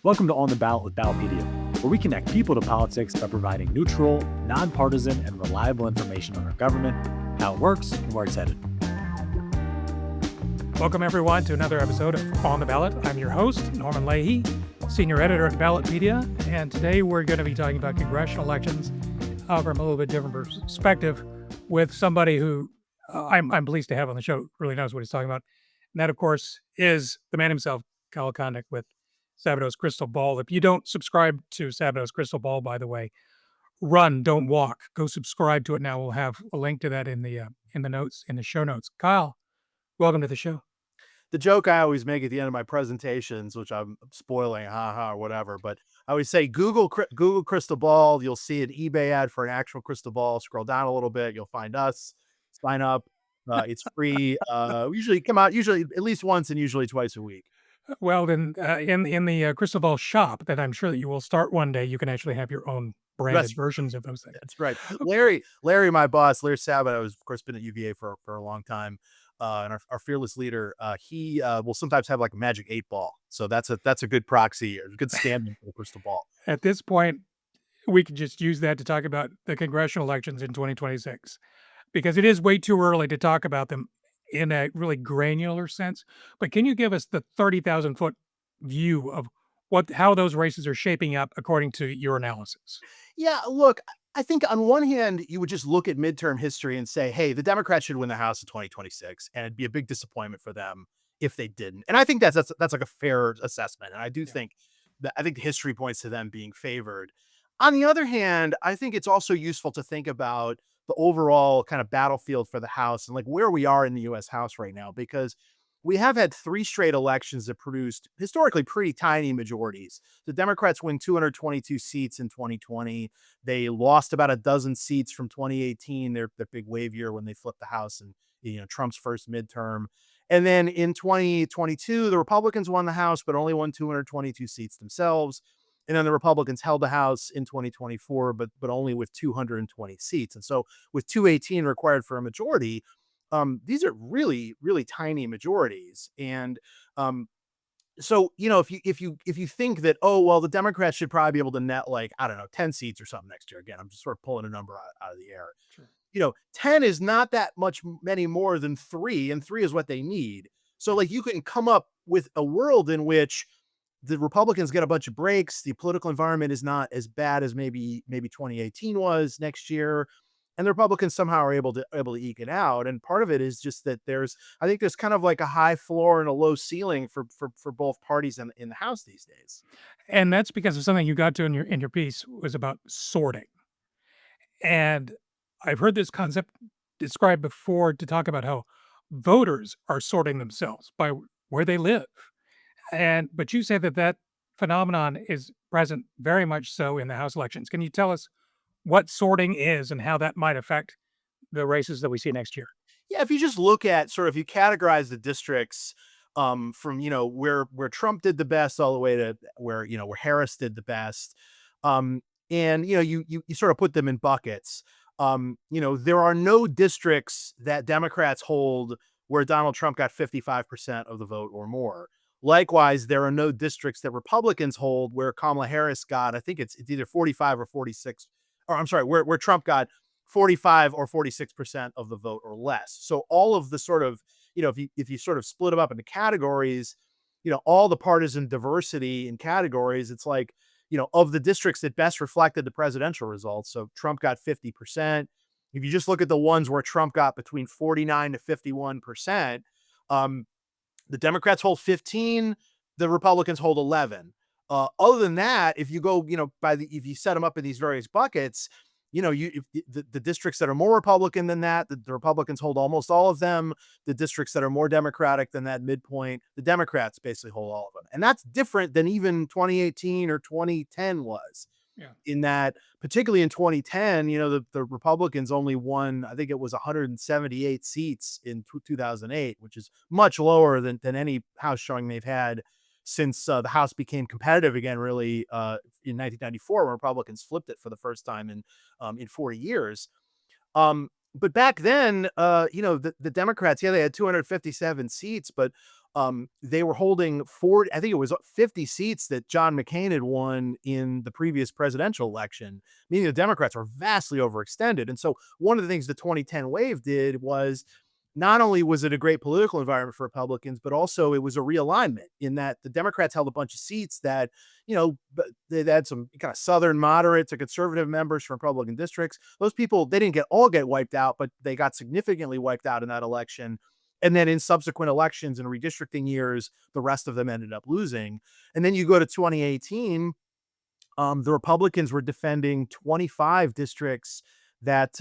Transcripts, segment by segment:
Welcome to On the Ballot with Ballotpedia, where we connect people to politics by providing neutral, nonpartisan, and reliable information on our government, how it works, and where it's headed. Welcome, everyone, to another episode of On the Ballot. I'm your host, Norman Leahy, senior editor at Ballotpedia, and today we're going to be talking about congressional elections from a little bit different perspective with somebody who I'm pleased to have on the show, really knows what he's talking about. And that, of course, is the man himself, Kyle Kondik, with Sabato's Crystal Ball. If you don't subscribe to Sabato's Crystal Ball, by the way, run, don't walk. Go subscribe to it now. We'll have a link to that in the notes, in the show notes. Kyle, welcome to the show. The joke I always make at the end of my presentations, which I'm spoiling, or whatever, but I always say, Google Crystal Ball. You'll see an eBay ad for an actual crystal ball. Scroll down a little bit. You'll find us. Sign up. It's free. We usually come out at least once and usually twice a week. Well, then in the Crystal Ball shop that I'm sure that you will start one day, you can actually have your own branded versions of those things. That's right. Larry, my boss, Larry Sabato, has of course been at UVA for a long time. And our fearless leader, he will sometimes have like a magic 8-ball. So that's a good proxy or a good stand-in for the crystal ball. At this point, we could just use that to talk about the congressional elections in 2026, because it is way too early to talk about them in a really granular sense. But can you give us the 30,000-foot view of how those races are shaping up according to your analysis? Yeah, look, I think on one hand, you would just look at midterm history and say, hey, the Democrats should win the House in 2026, and it'd be a big disappointment for them if they didn't. And I think that's like a fair assessment. And I do think that the history points to them being favored. On the other hand, I think it's also useful to think about the overall kind of battlefield for the House and like where we are in the US House right now, because we have had 3 straight elections that produced historically pretty tiny majorities. The Democrats win 222 seats in 2020. They lost about a dozen seats from 2018, their big wave year when they flipped the House and Trump's first midterm. And then in 2022, the Republicans won the House, but only won 222 seats themselves. And then the Republicans held the House in 2024, but only with 220 seats. And so with 218 required for a majority, these are really, really tiny majorities. And so, if you think that, oh, well, the Democrats should probably be able to net like, I don't know, 10 seats or something next year. Again, I'm just sort of pulling a number out of the air. Sure. 10 is not that many more than 3, and 3 is what they need. So like you can come up with a world in which the Republicans get a bunch of breaks. The political environment is not as bad as maybe 2018 was next year. And the Republicans somehow are able to eke it out. And part of it is just that I think there's kind of like a high floor and a low ceiling for both parties in the House these days. And that's because of something you got to in your piece was about sorting. And I've heard this concept described before to talk about how voters are sorting themselves by where they live. But you say that phenomenon is present very much so in the House elections. Can you tell us what sorting is and how that might affect the races that we see next year? Yeah, if you just look at if you categorize the districts from where Trump did the best all the way to where Harris did the best, and you sort of put them in buckets. There are no districts that Democrats hold where Donald Trump got 55% of the vote or more. Likewise, there are no districts that Republicans hold where Kamala Harris got, I think it's either 45 or 46, or I'm sorry, where Trump got 45 or 46% of the vote or less. So all of the sort of, if you sort of split them up into categories, all the partisan diversity in categories, it's like, of the districts that best reflected the presidential results. So Trump got 50%. If you just look at the ones where Trump got between 49 to 51%, the Democrats hold 15, the Republicans hold 11. Other than that, if you go, if you set them up in these various buckets, if the districts that are more Republican than that, the Republicans hold almost all of them. The districts that are more Democratic than that midpoint, the Democrats basically hold all of them. And that's different than even 2018 or 2010 was. Yeah. In that, particularly in 2010, the Republicans only won, I think it was 178 seats in 2008, which is much lower than any House showing they've had since the House became competitive again, really, in 1994, when Republicans flipped it for the first time in 40 years. But back then, the Democrats, they had 257 seats, but they were holding 40, I think it was 50 seats that John McCain had won in the previous presidential election, meaning the Democrats were vastly overextended. And so one of the things the 2010 wave did was not only was it a great political environment for Republicans, but also it was a realignment in that the Democrats held a bunch of seats that, they had some kind of Southern moderates or conservative members from Republican districts. Those people, they didn't all get wiped out, but they got significantly wiped out in that election. And then in subsequent elections and redistricting years, the rest of them ended up losing. And then you go to 2018, the Republicans were defending 25 districts that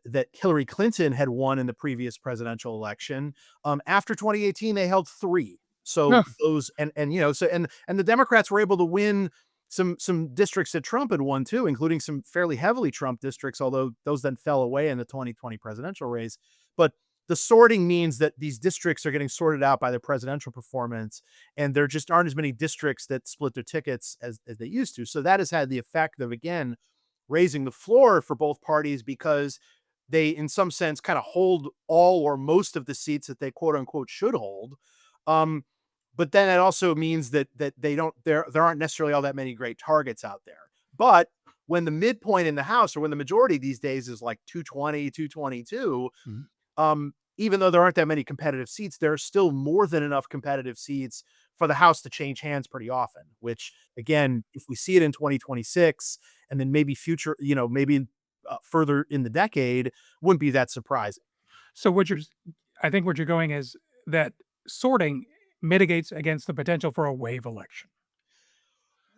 that Hillary Clinton had won in the previous presidential election. After 2018, they held three. So Ugh. those and the Democrats were able to win some districts that Trump had won too, including some fairly heavily Trump districts, although those then fell away in the 2020 presidential race. But the sorting means that these districts are getting sorted out by their presidential performance, and there just aren't as many districts that split their tickets as they used to. So that has had the effect of, again, raising the floor for both parties because they, in some sense, kind of hold all or most of the seats that they quote unquote should hold. Um, but then it also means that there aren't necessarily all that many great targets out there. But when the midpoint in the House or when the majority these days is like 220, 222, Mhm. even though there aren't that many competitive seats, there are still more than enough competitive seats for the House to change hands pretty often, which again, if we see it in 2026 and then maybe future, maybe further in the decade, wouldn't be that surprising. So I think what you're going is that sorting mitigates against the potential for a wave election.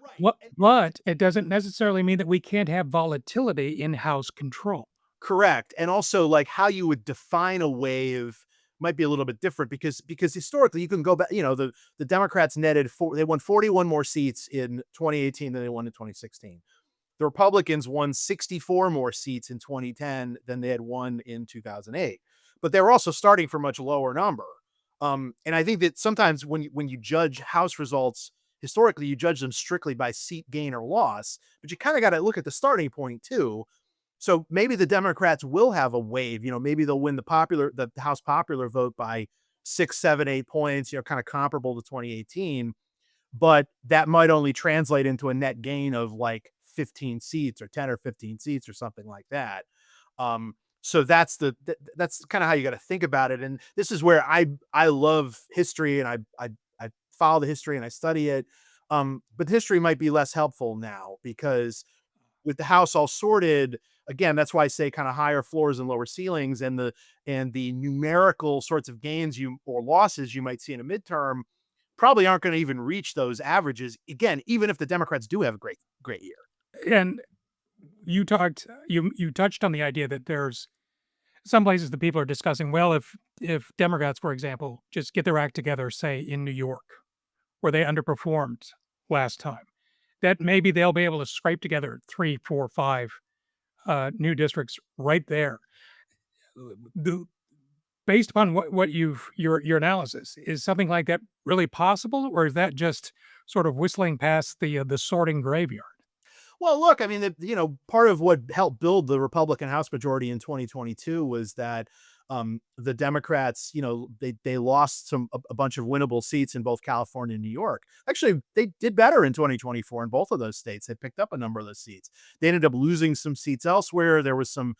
Right. What, but it doesn't necessarily mean that we can't have volatility in House control. Correct. And also like how you would define a wave might be a little bit different because historically you can go back, the Democrats they won 41 more seats in 2018 than they won in 2016. The Republicans won 64 more seats in 2010 than they had won in 2008. But they were also starting from a much lower number. And I think that sometimes when you judge House results historically, you judge them strictly by seat gain or loss, but you kind of got to look at the starting point too. So maybe the Democrats will have a wave. Maybe they'll win the House popular vote by 6, 7, 8 points. Kind of comparable to 2018, but that might only translate into a net gain of like 15 seats or 10 or 15 seats or something like that. So that's kind of how you got to think about it. And this is where I love history and I follow the history and I study it. But history might be less helpful now because with the House all sorted, again, that's why I say kind of higher floors and lower ceilings, and the numerical sorts of gains or losses you might see in a midterm probably aren't going to even reach those averages again, even if the Democrats do have a great year. And you touched on the idea that there's some places that people are discussing, well, if Democrats, for example, just get their act together, say in New York, where they underperformed last time, that maybe they'll be able to scrape together 3, 4, 5 new districts right there. Do, based upon what your analysis, is something like that really possible, or is that just sort of whistling past the sorting graveyard? Well, look, I mean, part of what helped build the Republican House majority in 2022 was that the Democrats, they lost a bunch of winnable seats in both California and New York. Actually, they did better in 2024 in both of those states. They picked up a number of those seats. They ended up losing some seats elsewhere. There was some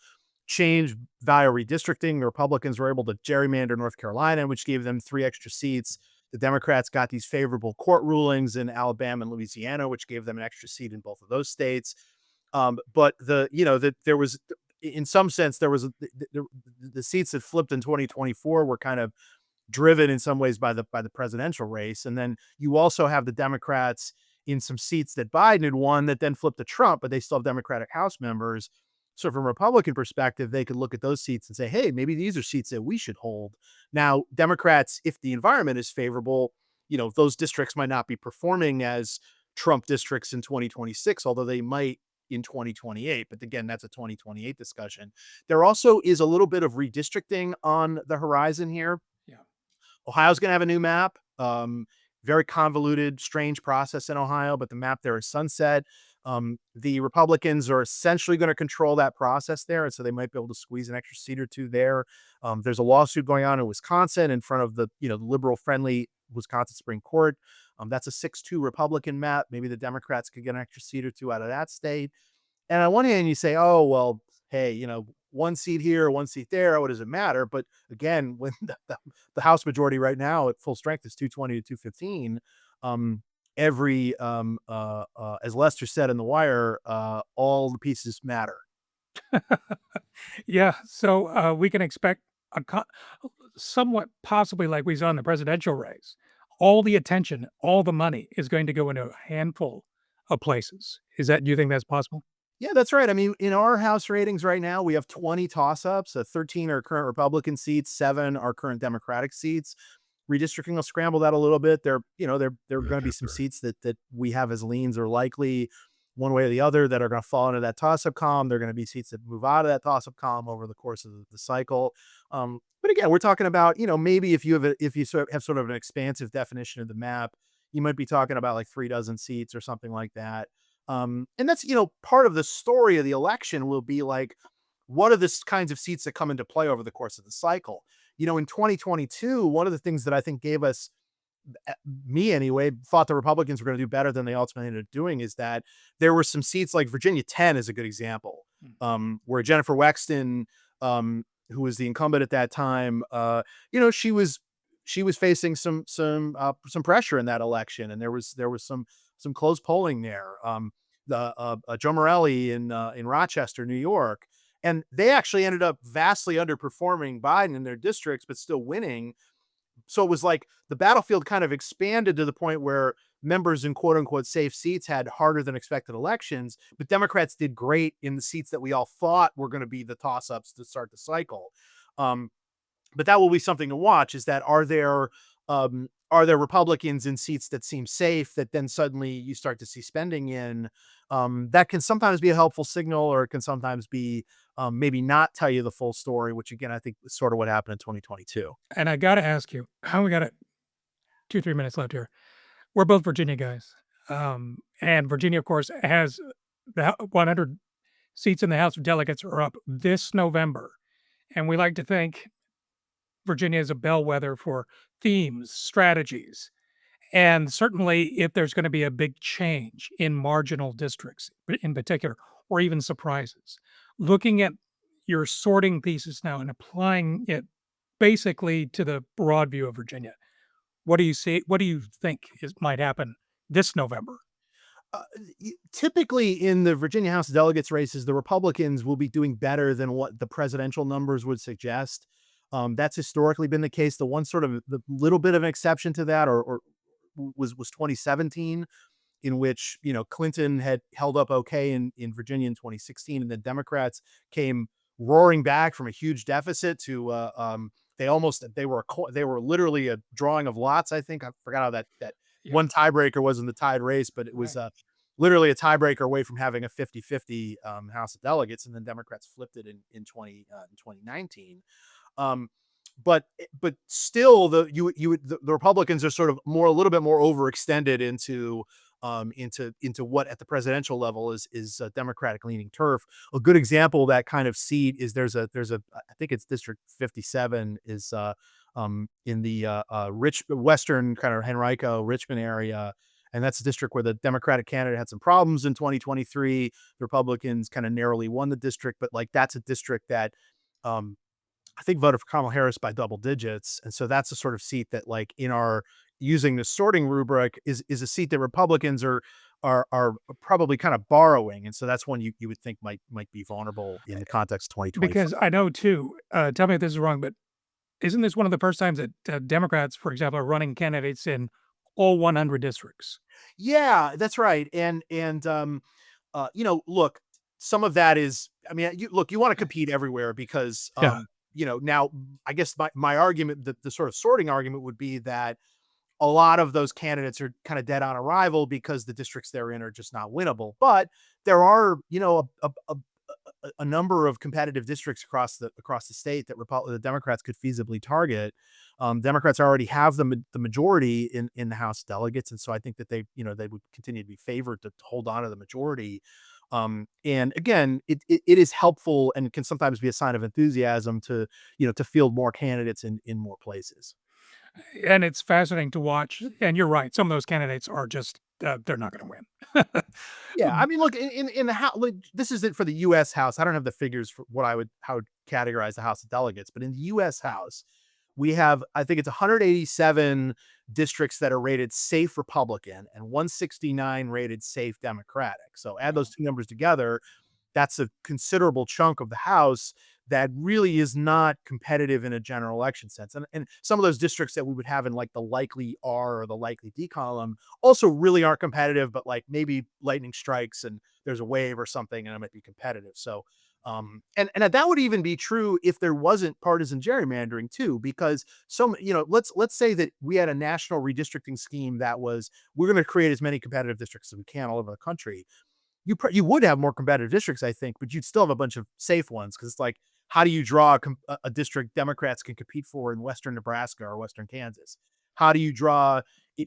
change via redistricting. The Republicans were able to gerrymander North Carolina, which gave them 3 extra seats. The Democrats got these favorable court rulings in Alabama and Louisiana, which gave them an extra seat in both of those states. But there was, in some sense, there was the seats that flipped in 2024 were kind of driven in some ways by the presidential race. And then you also have the Democrats in some seats that Biden had won that then flipped to Trump, but they still have Democratic House members. So from a Republican perspective, they could look at those seats and say, hey, maybe these are seats that we should hold. Now, Democrats, if the environment is favorable, those districts might not be performing as Trump districts in 2026, although they might in 2028. But again, that's a 2028 discussion. There also is a little bit of redistricting on the horizon here. Yeah. Ohio's going to have a new map. Very convoluted, strange process in Ohio, but the map there is sunset. The Republicans are essentially going to control that process there, and so they might be able to squeeze an extra seat or two there. There's a lawsuit going on in Wisconsin in front of the liberal-friendly Wisconsin Supreme Court. That's a 6-2 Republican map. Maybe the Democrats could get an extra seat or two out of that state. And on one hand, you say, oh, well, hey, one seat here, one seat there, what does it matter? But again, when the House majority right now at full strength is 220 to 215, as Lester said in The Wire, all the pieces matter. Yeah, so we can expect a somewhat possibly like we saw in the presidential race. All the attention, all the money is going to go into a handful of places. Do you think that's possible? Yeah, that's right. I mean, in our House ratings right now, we have 20 toss-ups. 13 are current Republican seats, 7 are current Democratic seats. Redistricting will scramble that a little bit. There are going to be some seats that we have as leans or likely one way or the other that are going to fall into that toss-up column. There are going to be seats that move out of that toss-up column over the course of the cycle. But again, we're talking about, maybe if you have sort of an expansive definition of the map, you might be talking about like 3 dozen seats or something like that. And that's, part of the story of the election will be like, what are the kinds of seats that come into play over the course of the cycle? In 2022, one of the things that I think gave us, me anyway, thought the Republicans were going to do better than they ultimately ended up doing is that there were some seats like Virginia 10 is a good example, where Jennifer Wexton, who was the incumbent at that time, she was facing some pressure in that election, and there was some close polling there. Joe Morelli in Rochester, New York, and they actually ended up vastly underperforming Biden in their districts, but still winning. So it was like the battlefield kind of expanded to the point where members in quote unquote safe seats had harder than expected elections, but Democrats did great in the seats that we all thought were going to be the toss ups to start the cycle. But that will be something to watch is that are there Republicans in seats that seem safe that then suddenly you start to see spending in? That can sometimes be a helpful signal, or it can sometimes be maybe not tell you the full story, which again, I think is sort of what happened in 2022. And I got to ask you, how we got 2, 3 minutes left here. We're both Virginia guys. And Virginia, of course, has the 100 seats in the House of Delegates are up this November. And we like to think Virginia is a bellwether for themes, strategies, and certainly if there's going to be a big change in marginal districts in particular, or even surprises. Looking at your sorting thesis now and applying it basically to the broad view of Virginia, what do you see? What do you think might happen this November? Typically in the Virginia House of Delegates races, the Republicans will be doing better than what the presidential numbers would suggest. That's historically been the case. The one sort of the little bit of an exception to that, or was 2017, in which Clinton had held up okay in Virginia in 2016, and the Democrats came roaring back from a huge deficit to they were literally a drawing of lots. I think I forgot how that one tiebreaker was in the tied race, but it was literally a tiebreaker away from having a 50-50 House of Delegates, and then Democrats flipped it in 2019. But still, the Republicans are sort of a little bit more overextended into what at the presidential level is Democratic leaning turf. A good example of that kind of seat is there's a I think it's District 57 is in the western kind of Henrico Richmond area. And that's a district where the Democratic candidate had some problems in 2023. The Republicans kind of narrowly won the district, but like that's a district that I think voted for Kamala Harris by double digits. And so that's a sort of seat that like in our using the sorting rubric is a seat that Republicans are probably kind of borrowing. And so that's one you would think might be vulnerable in the context of 2020. Because I know too, tell me if this is wrong, but isn't this one of the first times that Democrats, for example, are running candidates in all 100 districts? Yeah, that's right. And look, some of that is, I mean, you want to compete everywhere because, Yeah. now I guess my argument, the sort of sorting argument would be that a lot of those candidates are kind of dead on arrival because the districts they're in are just not winnable. But there are, a number of competitive districts across the state that the Democrats could feasibly target. Democrats already have the majority in the House delegates, and so I think that they would continue to be favored to hold on to the majority. And again, it is helpful and can sometimes be a sign of enthusiasm to field more candidates in more places. And it's fascinating to watch. And you're right. Some of those candidates are just, they're not going to win. Yeah, I mean, look, in the House, like, this is it for the U.S. House. I don't have the figures for how I would categorize the House of Delegates, but in the U.S. House, we have, I think it's 187 districts that are rated safe Republican and 169 rated safe Democratic. So add those two numbers together, that's a considerable chunk of the House that really is not competitive in a general election sense. And some of those districts that we would have in like the likely R or the likely D column also really aren't competitive, but like maybe lightning strikes and there's a wave or something and it might be competitive. So and that would even be true if there wasn't partisan gerrymandering too, because let's say that we had a national redistricting scheme that was, we're going to create as many competitive districts as we can all over the country. You would have more competitive districts, I think, but you'd still have a bunch of safe ones, because it's like, how do you draw a district Democrats can compete for in Western Nebraska or Western Kansas? How do you draw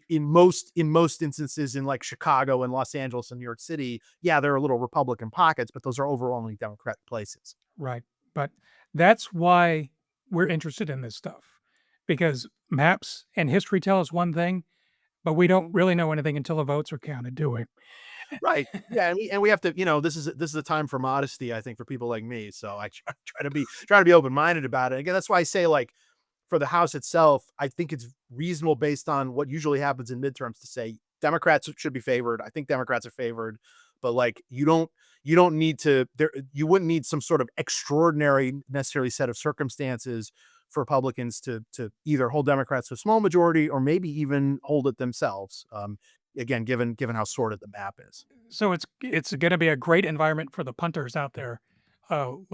in most instances in like Chicago and Los Angeles and New York City? Yeah, there are little Republican pockets, but those are overwhelmingly Democratic places. Right. But that's why we're interested in this stuff, because maps and history tell us one thing, but we don't really know anything until the votes are counted, do we? Right. Yeah, and we have to, this is a time for modesty, I think, for people like me. So I try to be open-minded about it. Again, that's why I say, like, for the House itself, I think it's reasonable based on what usually happens in midterms to say Democrats should be favored. I think Democrats are favored, but like you don't need to you wouldn't need some sort of extraordinary necessarily set of circumstances for Republicans to either hold Democrats to a small majority or maybe even hold it themselves. Again, given how sorted the map is. So it's going to be a great environment for the punters out there. Oh,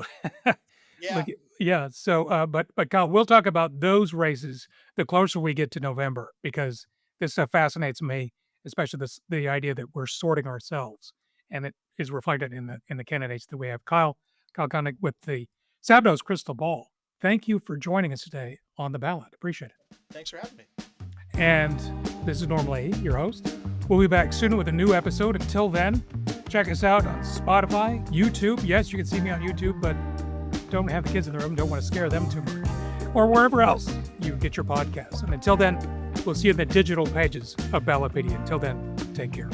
Yeah. look, yeah. So, but Kyle, we'll talk about those races the closer we get to November, because this stuff fascinates me, especially the idea that we're sorting ourselves, and it is reflected in the candidates that we have. Kyle Kondik with the Sabato's crystal ball. Thank you for joining us today on the ballot. Appreciate it. Thanks for having me. And this is Norm Leahy, your host. We'll be back soon with a new episode. Until then, check us out on Spotify, YouTube. Yes, you can see me on YouTube, but don't have the kids in the room. Don't want to scare them too much. Or wherever else you get your podcasts. And until then, we'll see you in the digital pages of Ballotpedia. Until then, take care.